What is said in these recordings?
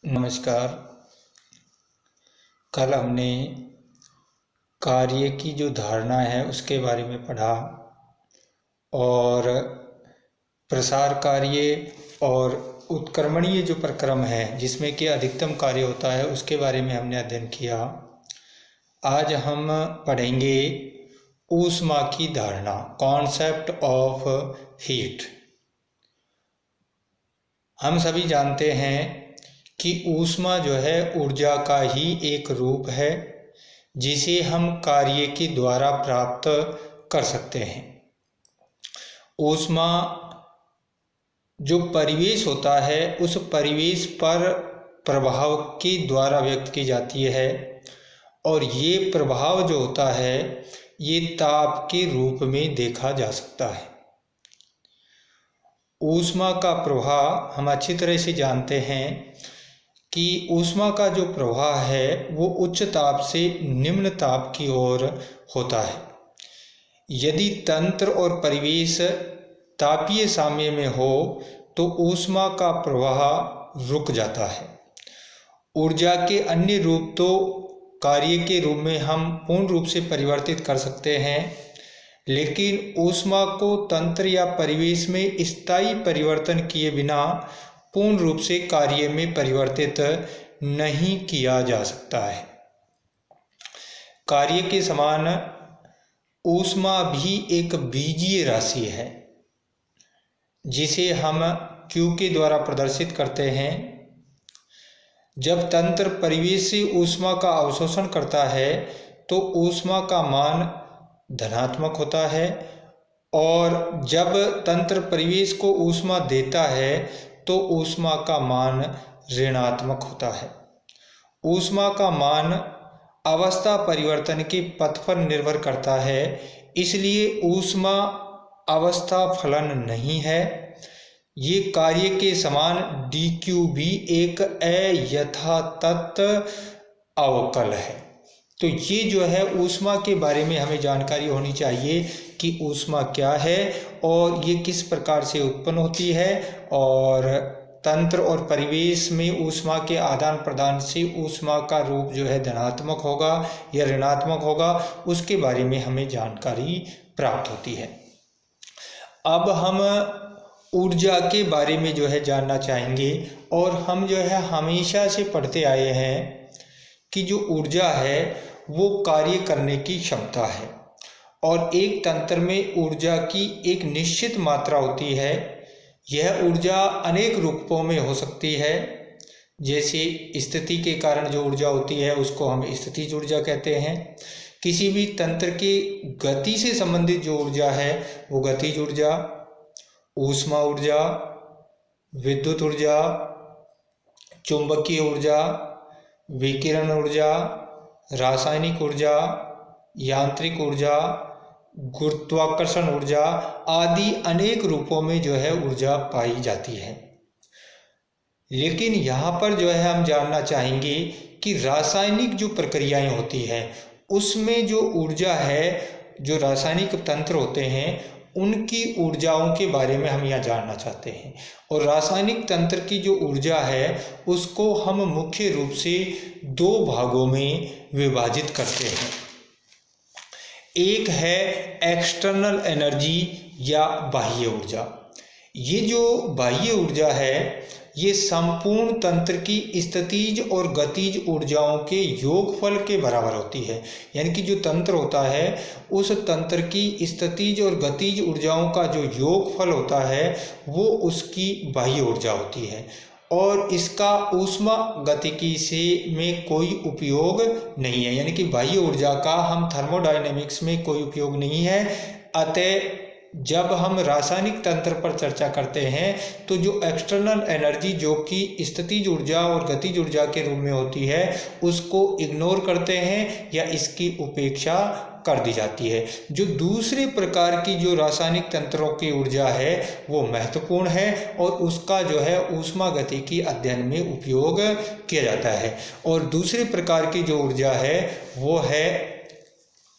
नमस्कार। कल हमने कार्य की जो धारणा है उसके बारे में पढ़ा और प्रसार कार्य और उत्क्रमणीय जो प्रक्रम है जिसमें कि अधिकतम कार्य होता है उसके बारे में हमने अध्ययन किया। आज हम पढ़ेंगे ऊष्मा की धारणा, कॉन्सेप्ट ऑफ हीट। हम सभी जानते हैं कि ऊष्मा जो है ऊर्जा का ही एक रूप है जिसे हम कार्य के द्वारा प्राप्त कर सकते हैं। ऊष्मा जो परिवेश होता है उस परिवेश पर प्रभाव के द्वारा व्यक्त की जाती है और ये प्रभाव जो होता है ये ताप के रूप में देखा जा सकता है। ऊष्मा का प्रवाह हम अच्छी तरह से जानते हैं कि ऊष्मा का जो प्रवाह है वो उच्च ताप से निम्न ताप की ओर होता है। यदि तंत्र और परिवेश तापीय साम्य में हो तो ऊष्मा का प्रवाह रुक जाता है। ऊर्जा के अन्य रूप तो कार्य के रूप में हम पूर्ण रूप से परिवर्तित कर सकते हैं, लेकिन ऊष्मा को तंत्र या परिवेश में स्थायी परिवर्तन किए बिना पूर्ण रूप से कार्य में परिवर्तित नहीं किया जा सकता है। कार्य के समान ऊष्मा भी एक बीजीय राशि है जिसे हम Q के द्वारा प्रदर्शित करते हैं। जब तंत्र परिवेश से ऊष्मा का अवशोषण करता है तो ऊष्मा का मान धनात्मक होता है और जब तंत्र परिवेश को ऊष्मा देता है तो ऊष्मा का मान ऋणात्मक होता है। ऊष्मा का मान अवस्था परिवर्तन के पथ पर निर्भर करता है, इसलिए ऊष्मा अवस्था फलन नहीं है। ये कार्य के समान dQ भी एक अयथातथ अवकल है। तो ये जो है ऊष्मा के बारे में हमें जानकारी होनी चाहिए कि ऊष्मा क्या है और ये किस प्रकार से उत्पन्न होती है और तंत्र और परिवेश में ऊष्मा के आदान प्रदान से ऊष्मा का रूप जो है धनात्मक होगा या ऋणात्मक होगा, उसके बारे में हमें जानकारी प्राप्त होती है। अब हम ऊर्जा के बारे में जो है जानना चाहेंगे और हम जो है हमेशा से पढ़ते आए हैं कि जो ऊर्जा है वो कार्य करने की क्षमता है और एक तंत्र में ऊर्जा की एक निश्चित मात्रा होती है। यह ऊर्जा अनेक रूपों में हो सकती है, जैसे स्थिति के कारण जो ऊर्जा होती है उसको हम स्थितिज ऊर्जा कहते हैं। किसी भी तंत्र की गति से संबंधित जो ऊर्जा है वो गतिज ऊर्जा, ऊष्मा ऊर्जा, विद्युत ऊर्जा, चुंबकीय ऊर्जा, विकिरण ऊर्जा, रासायनिक ऊर्जा, यांत्रिक ऊर्जा, गुरुत्वाकर्षण ऊर्जा आदि अनेक रूपों में जो है ऊर्जा पाई जाती है। लेकिन यहाँ पर जो है हम जानना चाहेंगे कि रासायनिक जो प्रक्रियाएं होती हैं उसमें जो ऊर्जा है, जो रासायनिक तंत्र होते हैं उनकी ऊर्जाओं के बारे में हम यहाँ जानना चाहते हैं। और रासायनिक तंत्र की जो ऊर्जा है उसको हम मुख्य रूप से दो भागों में विभाजित करते हैं। एक है एक्सटर्नल एनर्जी या बाह्य ऊर्जा। ये जो बाह्य ऊर्जा है ये संपूर्ण तंत्र की स्थितिज और गतिज ऊर्जाओं के योगफल के बराबर होती है। यानी कि जो तंत्र होता है उस तंत्र की स्थितिज और गतिज ऊर्जाओं का जो योगफल होता है वो उसकी बाह्य ऊर्जा होती है और इसका ऊष्मा गतिकी से में कोई उपयोग नहीं है। यानी कि बाह्य ऊर्जा का हम थर्मोडायनेमिक्स में कोई उपयोग नहीं है। अतः जब हम रासायनिक तंत्र पर चर्चा करते हैं तो जो एक्सटर्नल एनर्जी जो कि स्थितिज ऊर्जा और गतिज ऊर्जा के रूप में होती है उसको इग्नोर करते हैं या इसकी उपेक्षा कर दी जाती है। जो दूसरे प्रकार की जो रासायनिक तंत्रों की ऊर्जा है वो महत्वपूर्ण है और उसका जो है ऊष्मा गतिकी अध्ययन में उपयोग किया जाता है। और दूसरे प्रकार की जो ऊर्जा है वो है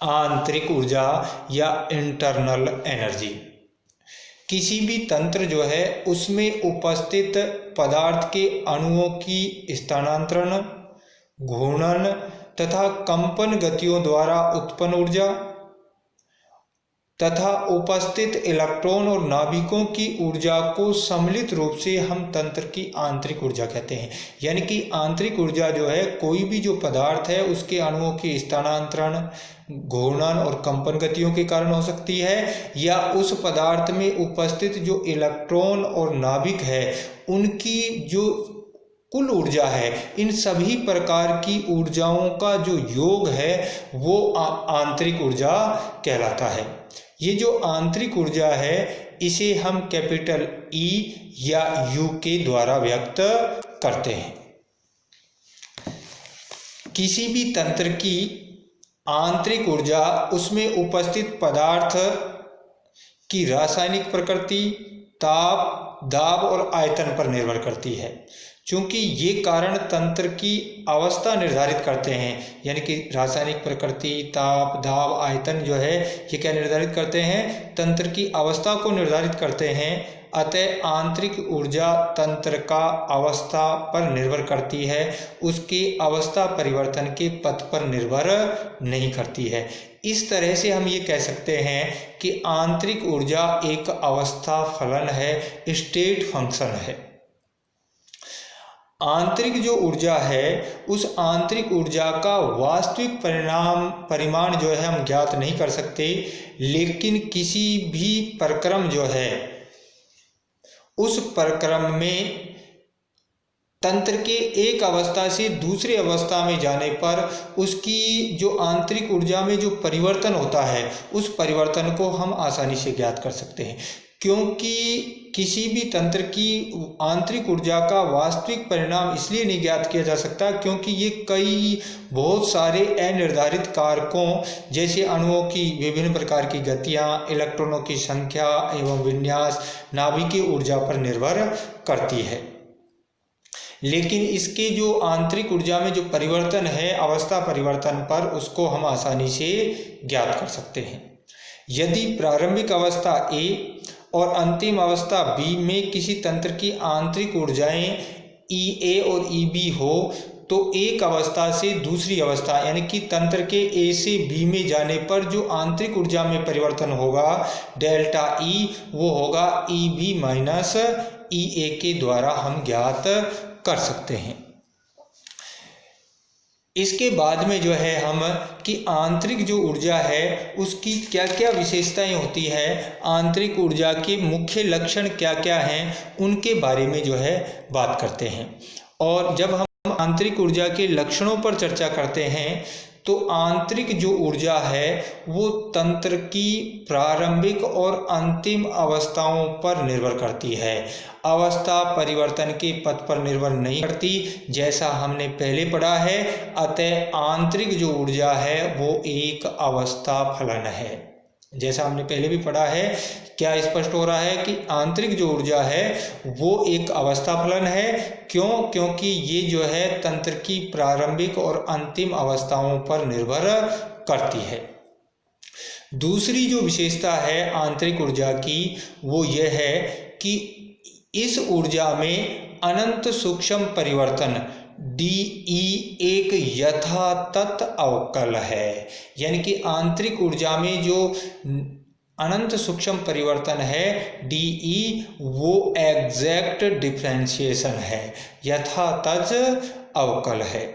आंतरिक ऊर्जा या इंटरनल एनर्जी। किसी भी तंत्र जो है उसमें उपस्थित पदार्थ के अणुओं की स्थानांतरण, घूर्णन तथा कंपन गतियों द्वारा उत्पन्न ऊर्जा तथा उपस्थित इलेक्ट्रॉन और नाभिकों की ऊर्जा को सम्मिलित रूप से हम तंत्र की आंतरिक ऊर्जा कहते हैं। यानी कि आंतरिक ऊर्जा जो है कोई भी जो पदार्थ है उसके अणुओं की स्थानांतरण, घूर्णन और कंपन गतियों के कारण हो सकती है, या उस पदार्थ में उपस्थित जो इलेक्ट्रॉन और नाभिक है उनकी जो कुल ऊर्जा है, इन सभी प्रकार की ऊर्जाओं का जो योग है वो आंतरिक ऊर्जा कहलाता है। ये जो आंतरिक ऊर्जा है इसे हम कैपिटल ई या यू के द्वारा व्यक्त करते हैं। किसी भी तंत्र की आंतरिक ऊर्जा उसमें उपस्थित पदार्थ की रासायनिक प्रकृति, ताप, दाब और आयतन पर निर्भर करती है। चूंकि ये कारण तंत्र की अवस्था निर्धारित करते हैं, यानी कि रासायनिक प्रकृति, ताप, दाब, आयतन जो है ये क्या निर्धारित करते हैं, तंत्र की अवस्था को निर्धारित करते हैं। अतः आंतरिक ऊर्जा तंत्र का अवस्था पर निर्भर करती है, उसके अवस्था परिवर्तन के पथ पर निर्भर नहीं करती है। इस तरह से हम ये कह सकते हैं कि आंतरिक ऊर्जा एक अवस्था फलन है, स्टेट फंक्शन है। आंतरिक जो ऊर्जा है उस आंतरिक ऊर्जा का वास्तविक परिमाण जो है हम ज्ञात नहीं कर सकते, लेकिन किसी भी प्रक्रम जो है उस प्रक्रम में तंत्र के एक अवस्था से दूसरी अवस्था में जाने पर उसकी जो आंतरिक ऊर्जा में जो परिवर्तन होता है उस परिवर्तन को हम आसानी से ज्ञात कर सकते हैं। क्योंकि किसी भी तंत्र की आंतरिक ऊर्जा का वास्तविक परिणाम इसलिए नहीं ज्ञात किया जा सकता क्योंकि ये कई बहुत सारे अनिर्धारित कारकों जैसे अणुओं की विभिन्न प्रकार की गतियाँ, इलेक्ट्रॉनों की संख्या एवं विन्यास, नाभिकीय ऊर्जा पर निर्भर करती है। लेकिन इसके जो आंतरिक ऊर्जा में जो परिवर्तन है अवस्था परिवर्तन पर, उसको हम आसानी से ज्ञात कर सकते हैं। यदि प्रारंभिक अवस्था ए और अंतिम अवस्था बी में किसी तंत्र की आंतरिक ऊर्जाएं ई और ई बी हो तो एक अवस्था से दूसरी अवस्था यानी कि तंत्र के ए से बी में जाने पर जो आंतरिक ऊर्जा में परिवर्तन होगा डेल्टा ई, वो होगा ई बी माइनस ई ए के द्वारा हम ज्ञात कर सकते हैं। इसके बाद में जो है हम कि आंतरिक जो ऊर्जा है उसकी क्या क्या विशेषताएं होती है, आंतरिक ऊर्जा के मुख्य लक्षण क्या क्या हैं, उनके बारे में जो है बात करते हैं। और जब हम आंतरिक ऊर्जा के लक्षणों पर चर्चा करते हैं तो आंतरिक जो ऊर्जा है वो तंत्र की प्रारंभिक और अंतिम अवस्थाओं पर निर्भर करती है, अवस्था परिवर्तन के पथ पर निर्भर नहीं करती, जैसा हमने पहले पढ़ा है। अतः आंतरिक जो ऊर्जा है वो एक अवस्था फलन है, जैसा हमने पहले भी पढ़ा है। क्या स्पष्ट हो रहा है कि आंतरिक जो ऊर्जा है वो एक अवस्था फलन है। क्यों? क्योंकि ये जो है तंत्र की प्रारंभिक और अंतिम अवस्थाओं पर निर्भर करती है। दूसरी जो विशेषता है आंतरिक ऊर्जा की वो ये है कि इस ऊर्जा में अनंत सूक्ष्म परिवर्तन DE एक यथातथ अवकल है, यानी कि आंतरिक ऊर्जा में जो अनंत सूक्ष्म परिवर्तन है DE वो एग्जैक्ट डिफरेंशिएशन है, यथातथ अवकल है।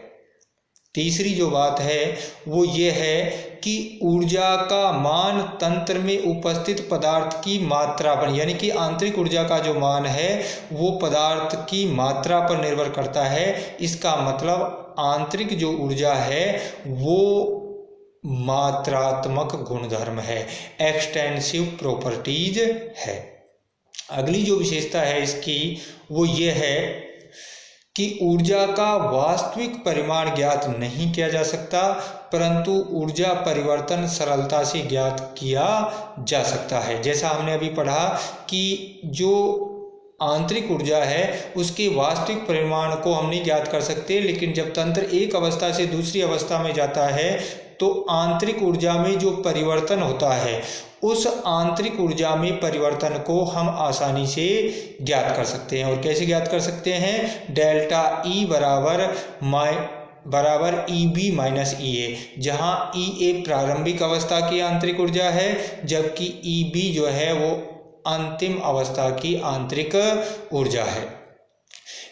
तीसरी जो बात है वो ये है कि ऊर्जा का मान तंत्र में उपस्थित पदार्थ की मात्रा पर, यानी कि आंतरिक ऊर्जा का जो मान है वो पदार्थ की मात्रा पर निर्भर करता है। इसका मतलब आंतरिक जो ऊर्जा है वो मात्रात्मक गुणधर्म है, एक्सटेंसिव प्रॉपर्टीज है। अगली जो विशेषता है इसकी वो ये है कि ऊर्जा का वास्तविक परिमाण ज्ञात नहीं किया जा सकता, परंतु ऊर्जा परिवर्तन सरलता से ज्ञात किया जा सकता है। जैसा हमने अभी पढ़ा कि जो आंतरिक ऊर्जा है उसके वास्तविक परिमाण को हम नहीं ज्ञात कर सकते, लेकिन जब तंत्र एक अवस्था से दूसरी अवस्था में जाता है तो आंतरिक ऊर्जा में जो परिवर्तन होता है उस आंतरिक ऊर्जा में परिवर्तन को हम आसानी से ज्ञात कर सकते हैं। और कैसे ज्ञात कर सकते हैं? डेल्टा ई बराबर ई बी माइनस ई ए, जहाँ ई ए प्रारंभिक अवस्था की आंतरिक ऊर्जा है जबकि ई बी जो है वो अंतिम अवस्था की आंतरिक ऊर्जा है।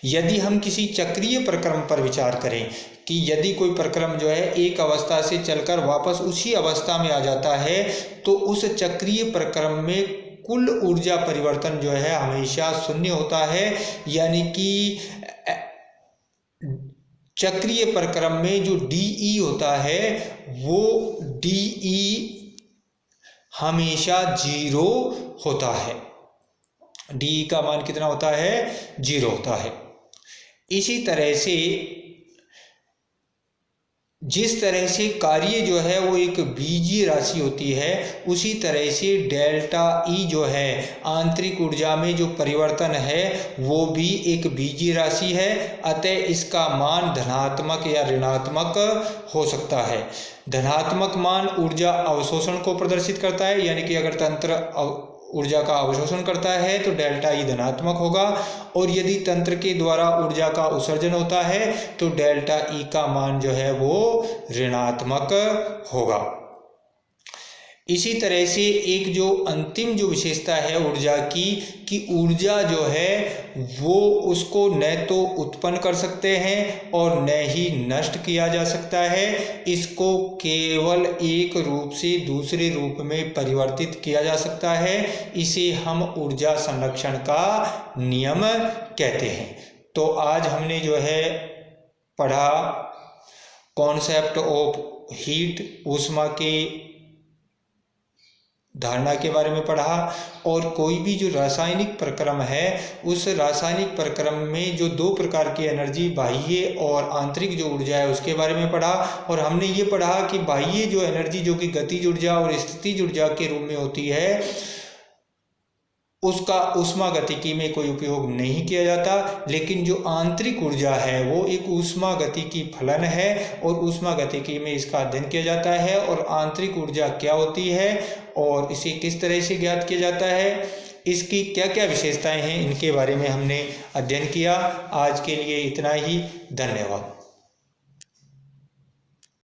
यदि हम किसी चक्रीय प्रक्रम पर विचार करें कि यदि कोई प्रक्रम जो है एक अवस्था से चलकर वापस उसी अवस्था में आ जाता है तो उस चक्रीय प्रक्रम में कुल ऊर्जा परिवर्तन जो है हमेशा शून्य होता है, यानी कि चक्रीय प्रक्रम में जो डीई होता है वो डीई हमेशा 0 होता है। डी का मान कितना होता है? 0 होता है। इसी तरह से जिस तरह से कार्य जो है वो एक बीजीय राशि होती है, उसी तरह से डेल्टा ई जो है आंतरिक ऊर्जा में जो परिवर्तन है वो भी एक बीजीय राशि है। अतः इसका मान धनात्मक या ऋणात्मक हो सकता है। धनात्मक मान ऊर्जा अवशोषण को प्रदर्शित करता है, यानी कि अगर तंत्र ऊर्जा का अवशोषण करता है तो डेल्टा ई धनात्मक होगा, और यदि तंत्र के द्वारा ऊर्जा का उत्सर्जन होता है तो डेल्टा ई का मान जो है वो ऋणात्मक होगा। इसी तरह से एक जो अंतिम जो विशेषता है ऊर्जा की, कि ऊर्जा जो है वो उसको न तो उत्पन्न कर सकते हैं और न ही नष्ट किया जा सकता है, इसको केवल एक रूप से दूसरे रूप में परिवर्तित किया जा सकता है। इसे हम ऊर्जा संरक्षण का नियम कहते हैं। तो आज हमने जो है पढ़ा कॉन्सेप्ट ऑफ हीट, ऊष्मा के धारणा के बारे में पढ़ा, और कोई भी जो रासायनिक प्रक्रम है उस रासायनिक प्रक्रम में जो 2 प्रकार की एनर्जी बाह्य और आंतरिक जो ऊर्जा है उसके बारे में पढ़ा। और हमने ये पढ़ा कि बाह्य जो एनर्जी जो कि गतिज ऊर्जा और स्थितिज ऊर्जा के रूप में होती है उसका ऊष्मागतिकी में कोई उपयोग नहीं किया जाता, लेकिन जो आंतरिक ऊर्जा है वो एक ऊष्मागतिकी फलन है और ऊष्मागतिकी में इसका अध्ययन किया जाता है। और आंतरिक ऊर्जा क्या होती है और इसे किस तरह से ज्ञात किया जाता है, इसकी क्या क्या विशेषताएं हैं, इनके बारे में हमने अध्ययन किया। आज के लिए इतना ही। धन्यवाद।